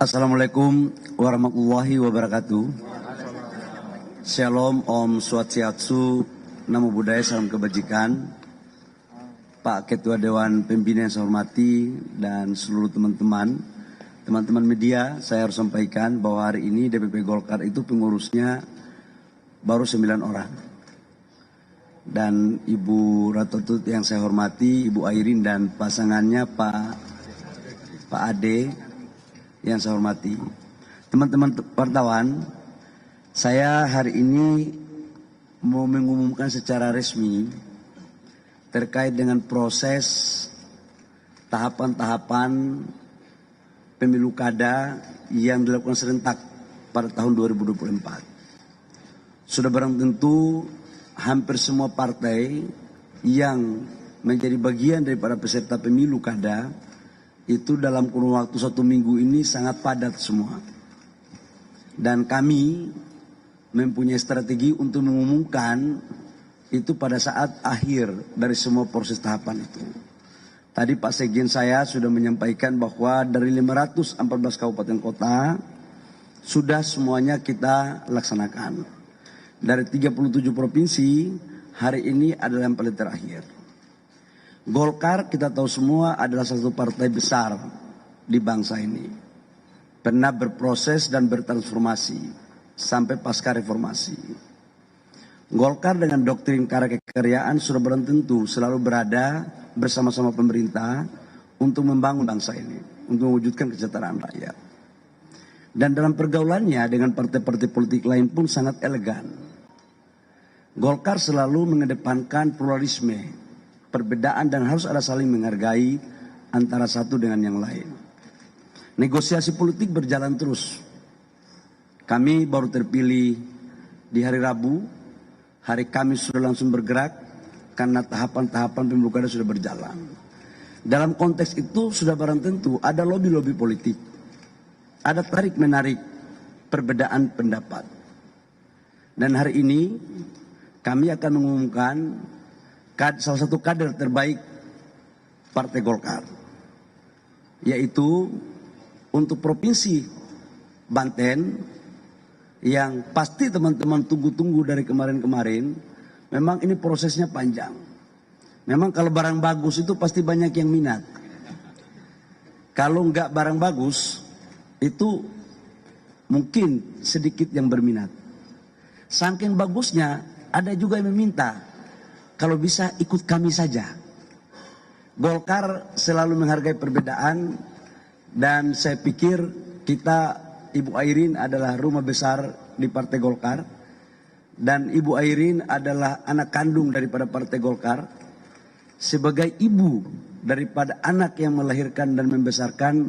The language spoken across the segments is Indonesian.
Assalamualaikum warahmatullahi wabarakatuh. Shalom, Om Swastiastu, Namo Buddhaya, salam kebajikan. Pak Ketua Dewan Pembina yang saya hormati dan seluruh teman-teman media, saya harus sampaikan bahwa hari ini DPP Golkar itu pengurusnya baru 9 orang. Dan Ibu Ratu Tut yang saya hormati, Ibu Airin dan pasangannya Pak Ade yang saya hormati. Teman-teman wartawan, saya hari ini mau mengumumkan secara resmi terkait dengan proses tahapan-tahapan pemilu kada yang dilakukan serentak pada tahun 2024. Sudah barang tentu hampir semua partai yang menjadi bagian daripada peserta pemilu kada itu dalam kurun waktu 1 minggu ini sangat padat semua. Dan kami mempunyai strategi untuk mengumumkan itu pada saat akhir dari semua proses tahapan itu. Tadi Pak Sekjen saya sudah menyampaikan bahwa dari 514 kabupaten kota sudah semuanya kita laksanakan. Dari 37 provinsi hari ini adalah yang paling terakhir. Golkar kita tahu semua adalah satu partai besar di bangsa ini. Pernah berproses dan bertransformasi sampai pasca reformasi. Golkar dengan doktrin karya-kekaryaan sudah barang tentu selalu berada bersama-sama pemerintah untuk membangun bangsa ini, untuk mewujudkan kesejahteraan rakyat. Dan dalam pergaulannya dengan partai-partai politik lain pun sangat elegan. Golkar selalu mengedepankan pluralisme, perbedaan, dan harus ada saling menghargai antara satu dengan yang lain. Negosiasi politik berjalan terus. Kami baru terpilih di hari Rabu, hari Kamis sudah langsung bergerak karena tahapan-tahapan pemilu kada sudah berjalan. Dalam konteks itu sudah barang tentu ada lobby-lobby politik, ada tarik-menarik perbedaan pendapat. Dan hari ini kami akan mengumumkan salah satu kader terbaik Partai Golkar, yaitu untuk Provinsi Banten, yang pasti teman-teman tunggu-tunggu dari kemarin-kemarin. Memang ini prosesnya panjang. Memang kalau barang bagus itu pasti banyak yang minat. Kalau enggak barang bagus itu mungkin sedikit yang berminat. Saking bagusnya ada juga yang meminta, kalau bisa ikut kami saja. Golkar selalu menghargai perbedaan, dan saya pikir kita, Ibu Airin adalah rumah besar di Partai Golkar, dan Ibu Airin adalah anak kandung daripada Partai Golkar. Sebagai ibu daripada anak yang melahirkan dan membesarkan,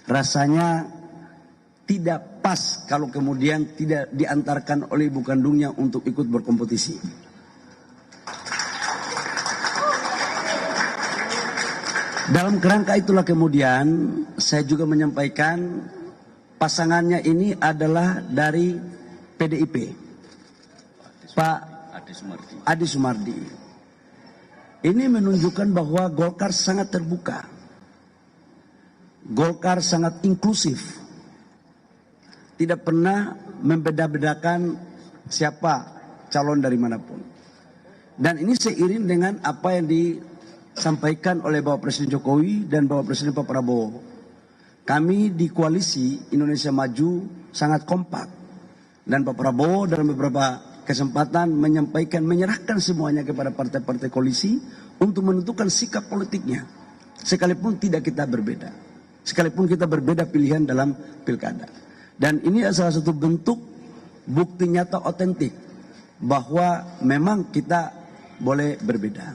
rasanya tidak pas kalau kemudian tidak diantarkan oleh ibu kandungnya untuk ikut berkompetisi. Dalam kerangka itulah kemudian saya juga menyampaikan pasangannya ini adalah dari PDIP, Pak Ade Sumardi. Ini menunjukkan bahwa Golkar sangat terbuka. Golkar sangat inklusif. Tidak pernah membeda-bedakan siapa calon dari manapun. Dan ini seiring dengan apa yang disampaikan oleh Bapak Presiden Jokowi dan Bapak Presiden Pak Prabowo. Kami di koalisi Indonesia Maju sangat kompak. Dan Pak Prabowo dalam beberapa kesempatan menyampaikan, menyerahkan semuanya kepada partai-partai koalisi untuk menentukan sikap politiknya. Sekalipun tidak kita berbeda. Sekalipun kita berbeda pilihan dalam pilkada. Dan ini adalah salah satu bentuk bukti nyata otentik bahwa memang kita boleh berbeda.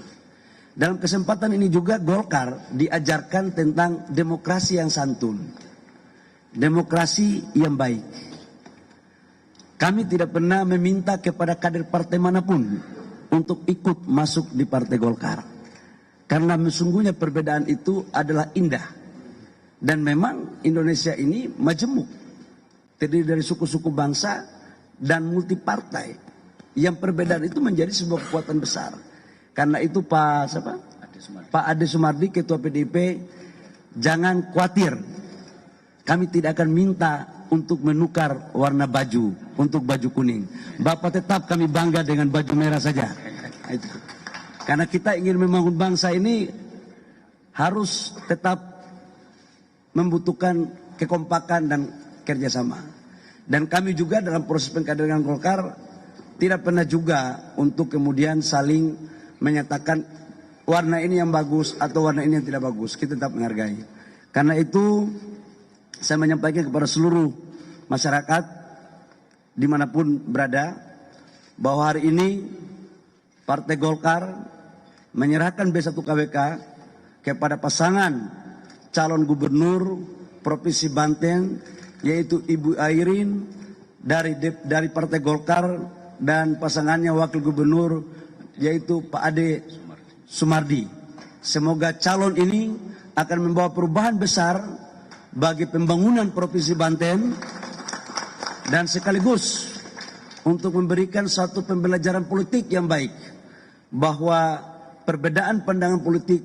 Dalam kesempatan ini juga Golkar diajarkan tentang demokrasi yang santun, demokrasi yang baik. Kami tidak pernah meminta kepada kader partai manapun untuk ikut masuk di Partai Golkar. Karena sesungguhnya perbedaan itu adalah indah. Dan memang Indonesia ini majemuk, terdiri dari suku-suku bangsa dan multipartai. Yang perbedaan itu menjadi sebuah kekuatan besar. Karena itu Pak Ade Sumardi, Ketua PDIP, jangan khawatir kami tidak akan minta untuk menukar warna baju untuk baju kuning. Bapak tetap kami bangga dengan baju merah saja. Itu. Karena kita ingin membangun bangsa ini harus tetap membutuhkan kekompakan dan kerjasama. Dan kami juga dalam proses pengkaderan Golkar tidak pernah juga untuk kemudian saling menyatakan warna ini yang bagus atau warna ini yang tidak bagus. Kita tetap menghargai. Karena itu saya menyampaikan kepada seluruh masyarakat dimanapun berada bahwa hari ini Partai Golkar menyerahkan B1 KWK kepada pasangan calon gubernur Provinsi Banten yaitu Ibu Airin dari Partai Golkar dan pasangannya Wakil Gubernur yaitu Pak Ade Sumardi. Semoga calon ini akan membawa perubahan besar bagi pembangunan Provinsi Banten dan sekaligus untuk memberikan suatu pembelajaran politik yang baik bahwa perbedaan pandangan politik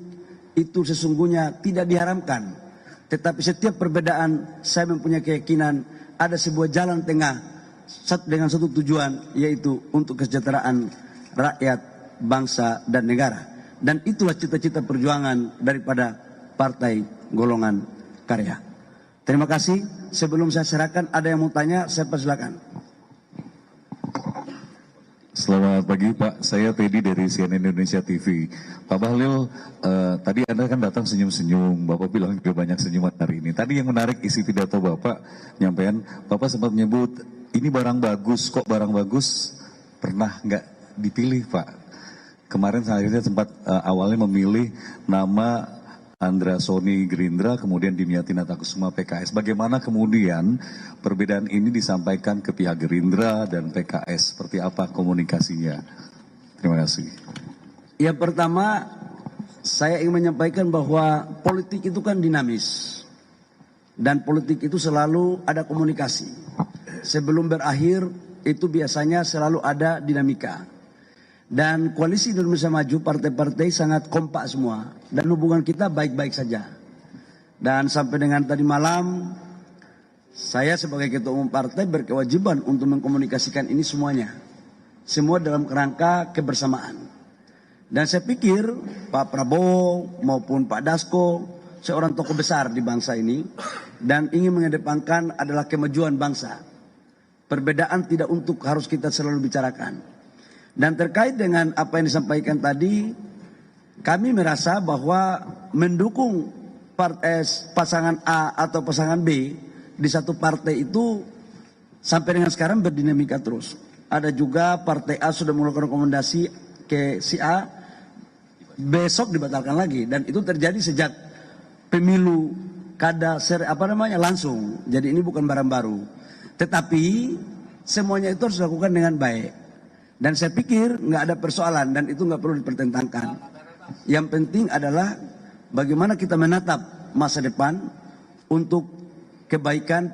itu sesungguhnya tidak diharamkan, tetapi setiap perbedaan saya mempunyai keyakinan ada sebuah jalan tengah dengan satu tujuan, yaitu untuk kesejahteraan rakyat, bangsa dan negara. Dan itulah cita-cita perjuangan daripada Partai Golongan Karya. Terima kasih. Sebelum saya serahkan, ada yang mau tanya, saya persilakan. Selamat pagi Pak, saya Teddy dari CNN Indonesia TV. Pak Bahlil, tadi Anda kan datang senyum-senyum, Bapak bilang juga banyak senyuman hari ini. Tadi yang menarik isi pidato Bapak, nyampaian, Bapak sempat menyebut, ini barang bagus, kok barang bagus pernah nggak dipilih Pak. Kemarin saya sempat awalnya memilih nama Andra Soni Gerindra, kemudian Dimyati Natakusuma PKS. Bagaimana kemudian perbedaan ini disampaikan ke pihak Gerindra dan PKS? Seperti apa komunikasinya? Terima kasih. Yang pertama, saya ingin menyampaikan bahwa politik itu kan dinamis. Dan politik itu selalu ada komunikasi. Sebelum berakhir, itu biasanya selalu ada dinamika. Dan koalisi Indonesia Maju, partai-partai sangat kompak semua. Dan hubungan kita baik-baik saja. Dan sampai dengan tadi malam, saya sebagai ketua umum partai berkewajiban untuk mengkomunikasikan ini semuanya. Semua dalam kerangka kebersamaan. Dan saya pikir Pak Prabowo maupun Pak Dasko, seorang tokoh besar di bangsa ini. Dan ingin mengedepankan adalah kemajuan bangsa. Perbedaan tidak untuk harus kita selalu bicarakan. Dan terkait dengan apa yang disampaikan tadi, kami merasa bahwa mendukung pasangan A atau pasangan B di satu partai itu sampai dengan sekarang berdinamika terus. Ada juga partai A sudah melakukan rekomendasi ke si A, besok dibatalkan lagi. Dan itu terjadi sejak pemilu langsung. Jadi ini bukan barang baru. Tetapi semuanya itu harus dilakukan dengan baik. Dan saya pikir nggak ada persoalan dan itu nggak perlu dipertentangkan. Yang penting adalah bagaimana kita menatap masa depan untuk kebaikan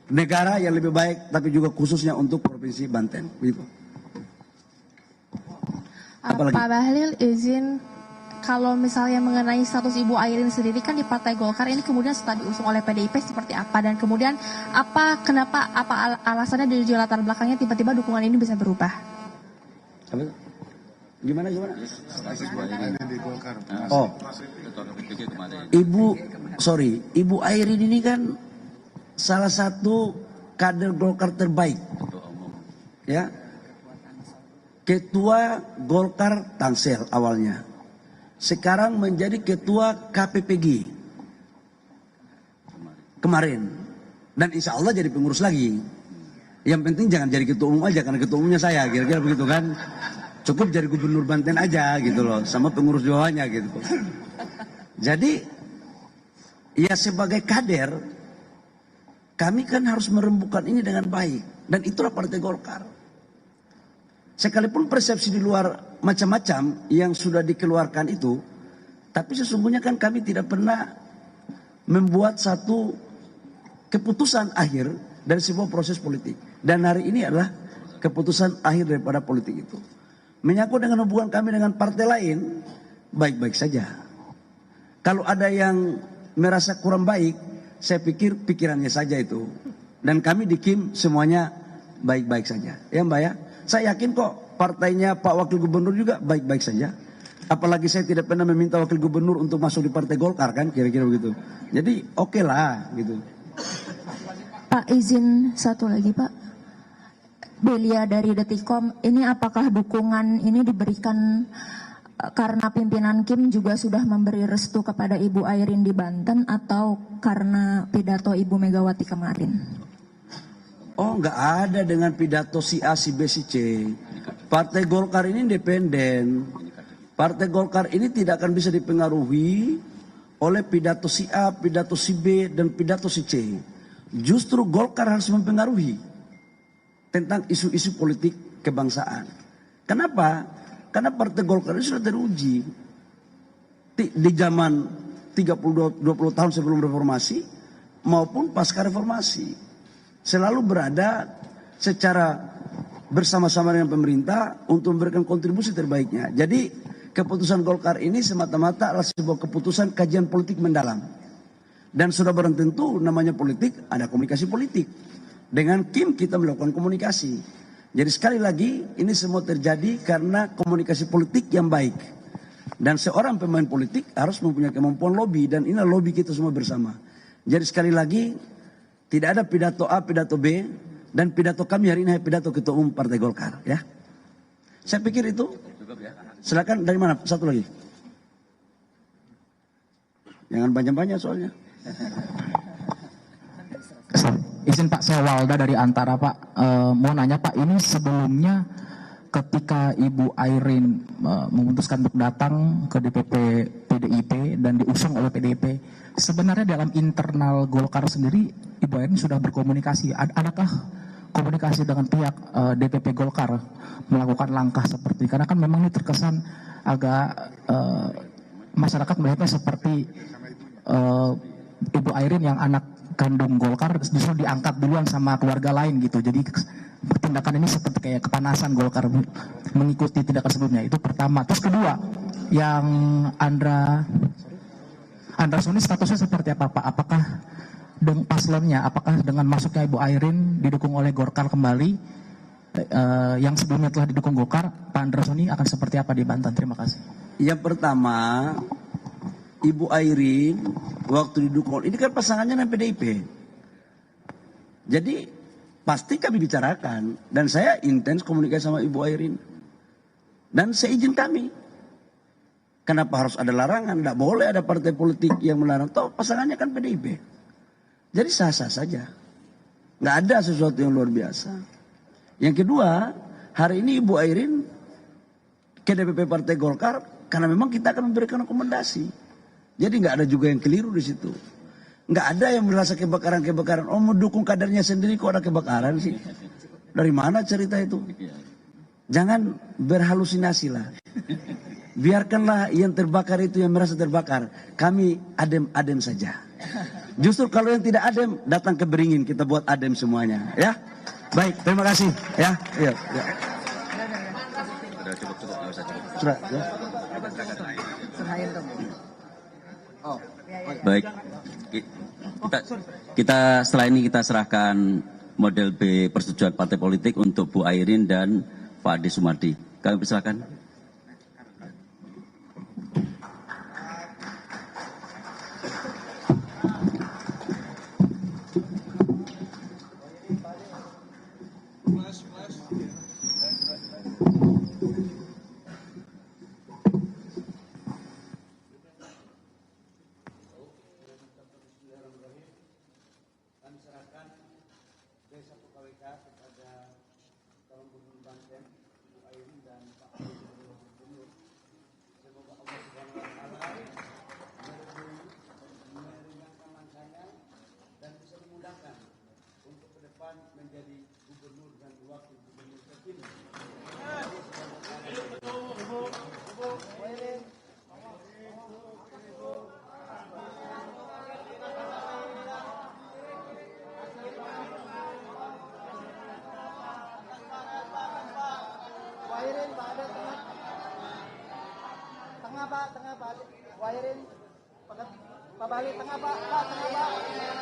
negara yang lebih baik, tapi juga khususnya untuk Provinsi Banten. Begitu. Pak Bahlil, izin kalau misalnya mengenai status Ibu Airin sendiri kan di Partai Golkar ini kemudian setelah diusung oleh PDIP seperti apa dan kemudian apa alasannya dari latar belakangnya tiba-tiba dukungan ini bisa berubah? Gimana? Oh, Ibu Airin ini kan salah satu kader Golkar terbaik, ya, Ketua Golkar Tangsel awalnya. Sekarang menjadi ketua KPPG kemarin. Dan insya Allah jadi pengurus lagi. Yang penting jangan jadi ketua umum aja, karena ketua umumnya saya, kira-kira begitu kan. Cukup jadi gubernur Banten aja gitu loh, sama pengurus bawahnya gitu. Jadi ya sebagai kader, kami kan harus merembukan ini dengan baik. Dan itulah Partai Golkar. Sekalipun persepsi di luar macam-macam yang sudah dikeluarkan itu, tapi sesungguhnya kan kami tidak pernah membuat satu keputusan akhir dari sebuah proses politik. Dan hari ini adalah keputusan akhir daripada politik itu. Menyangkut dengan hubungan kami dengan partai lain, baik-baik saja. Kalau ada yang merasa kurang baik, saya pikir pikirannya saja itu. Dan kami di Kim semuanya baik-baik saja. Ya Mbak ya. Saya yakin kok partainya Pak Wakil Gubernur juga baik-baik saja. Apalagi saya tidak pernah meminta Wakil Gubernur untuk masuk di Partai Golkar kan, kira-kira begitu. Jadi oke lah gitu. Pak, izin satu lagi Pak. Belia dari Detikkom, ini apakah dukungan ini diberikan karena pimpinan Kim juga sudah memberi restu kepada Ibu Airin di Banten atau karena pidato Ibu Megawati kemarin? Oh, nggak ada dengan pidato si A, si B, si C. Partai Golkar ini independen. Partai Golkar ini tidak akan bisa dipengaruhi oleh pidato si A, pidato si B, dan pidato si C. Justru Golkar harus mempengaruhi tentang isu-isu politik kebangsaan. Kenapa? Karena Partai Golkar ini sudah teruji di zaman 20 tahun sebelum reformasi maupun pasca reformasi. Selalu berada secara bersama-sama dengan pemerintah untuk memberikan kontribusi terbaiknya. Jadi keputusan Golkar ini semata-mata adalah sebuah keputusan kajian politik mendalam. Dan sudah barang tentu namanya politik, ada komunikasi politik. Dengan Kim kita melakukan komunikasi. Jadi sekali lagi ini semua terjadi karena komunikasi politik yang baik. Dan seorang pemain politik harus mempunyai kemampuan lobby dan inilah lobby kita semua bersama. Jadi sekali lagi tidak ada pidato A, pidato B dan pidato kami hari ini pidato Ketua Umum Partai Golkar ya. Saya pikir itu. Silakan dari mana? Satu lagi. Jangan banyak-banyak soalnya. Izin Pak, saya Walda dari Antara Pak. Mau nanya Pak, ini sebelumnya ketika Ibu Airin memutuskan untuk datang ke DPP PDIP dan diusung oleh PDIP, sebenarnya dalam internal Golkar sendiri Ibu Airin sudah berkomunikasi. Adakah komunikasi dengan pihak DPP Golkar melakukan langkah seperti, karena kan memang ini terkesan agak masyarakat melihatnya seperti Ibu Airin yang anak kandung Golkar justru diangkat duluan sama keluarga lain gitu. Jadi tindakan ini seperti kayak kepanasan Golkar mengikuti tindakan sebelumnya. Itu pertama. Terus kedua, yang Andra Soni statusnya seperti apa Pak? Apakah paslonnya, apakah dengan masuknya Ibu Airin didukung oleh Golkar kembali, yang sebelumnya telah didukung Golkar, Pak Andra Soni akan seperti apa di Banten? Terima kasih. Yang pertama, Ibu Airin waktu didukung, ini kan pasangannya dengan PDIP. Jadi pasti kami bicarakan dan saya intens komunikasi sama Ibu Airin. Dan seizin kami. Kenapa harus ada larangan? Tidak boleh ada partai politik yang melarang. Toh pasangannya kan PDIP. Jadi sah-sah saja. Nggak ada sesuatu yang luar biasa. Yang kedua, hari ini Ibu Airin ke DPP Partai Golkar karena memang kita akan memberikan rekomendasi. Jadi nggak ada juga yang keliru di situ. Nggak ada yang merasa kebakaran-kebakaran. Oh, mendukung kadernya sendiri kok ada kebakaran sih? Dari mana cerita itu? Jangan berhalusinasi lah. Biarkanlah yang terbakar itu yang merasa terbakar. Kami adem-adem saja. Justru kalau yang tidak adem datang ke Beringin, kita buat adem semuanya. Ya, baik. Terima kasih. Ya, ya. Sudah. Ya. Baik, kita setelah ini kita serahkan model B persetujuan partai politik untuk Bu Airin dan Pak Ade Sumardi. Kami persilakan. Menjadi gubernur dan wakil gubernur terpilih. Wairin Pak ada tengah Pak, Wairin Pak Bali tengah Pak, tengah Pak.